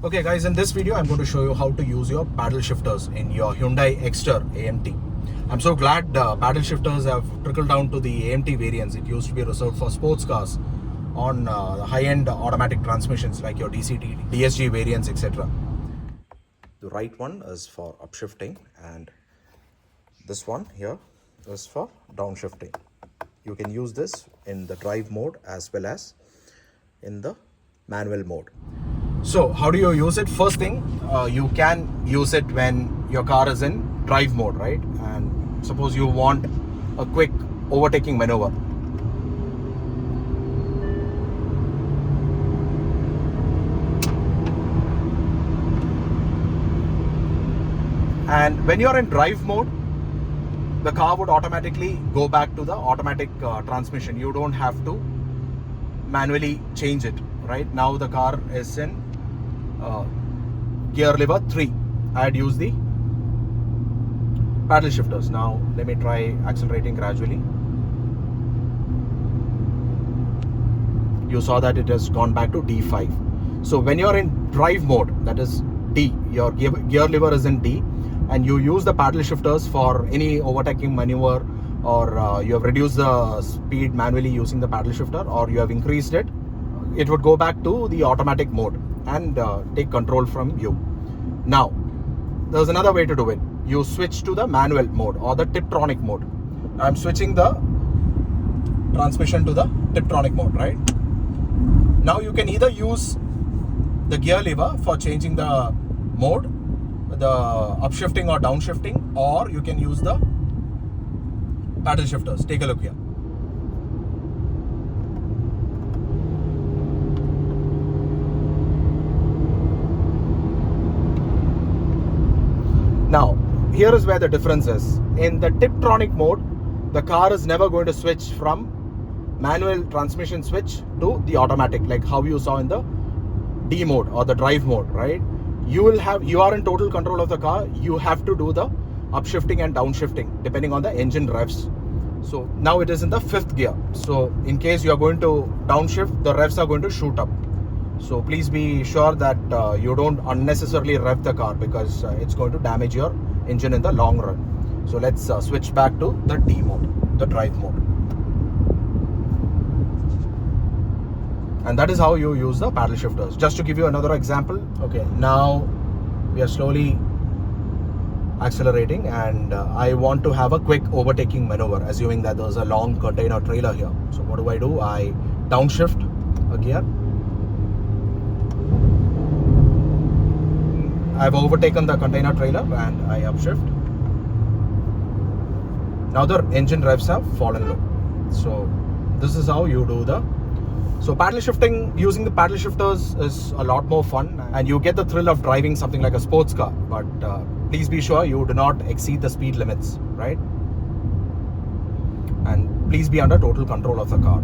Okay guys, in this video I'm going to show you how to use your paddle shifters in your Hyundai Exter AMT. I'm so glad paddle shifters have trickled down to the AMT variants. It used to be reserved for sports cars on high-end automatic transmissions like your DCT, DSG variants, etc. The right one is for upshifting and this one here is for downshifting. You can use this in the drive mode as well as in the manual mode. So how do you use it? First thing, you can use it when your car is in drive mode, right? And suppose you want a quick overtaking maneuver. And when you're in drive mode, the car would automatically go back to the automatic transmission. You don't have to manually change it. Right now the car is in gear lever 3. I had used the paddle shifters. Now let me try accelerating gradually. You saw that it has gone back to D5. So when you're in drive mode, that is D, your gear lever is in D, and you use the paddle shifters for any overtaking maneuver, or you have reduced the speed manually using the paddle shifter, or you have increased it, it would go back to the automatic mode and take control from you. Now there's another way to do it. You switch to the manual mode or the Tiptronic mode. I'm switching the transmission to the Tiptronic mode, right? Now you can either use the gear lever for changing the mode, the upshifting or downshifting, or you can use the paddle shifters. Take a look here. Now, here is where the difference is. In the Tiptronic mode, the car is never going to switch from manual transmission switch to the automatic, like how you saw in the D mode or the drive mode, right? You are in total control of the car. You have to do the upshifting and downshifting depending on the engine revs. So now it is in the 5th gear. So in case you are going to downshift, the revs are going to shoot up. So please be sure that you don't unnecessarily rev the car, because it's going to damage your engine in the long run. So let's switch back to the D mode, the drive mode. And that is how you use the paddle shifters. Just to give you another example. Okay, now we are slowly accelerating and I want to have a quick overtaking maneuver, assuming that there's a long container trailer here. So what do? I downshift a gear. I've overtaken the container trailer and I upshift. Now the engine revs have fallen low. So this is how you do the... So paddle shifting, using the paddle shifters is a lot more fun and you get the thrill of driving something like a sports car. But please be sure you do not exceed the speed limits, right? And please be under total control of the car.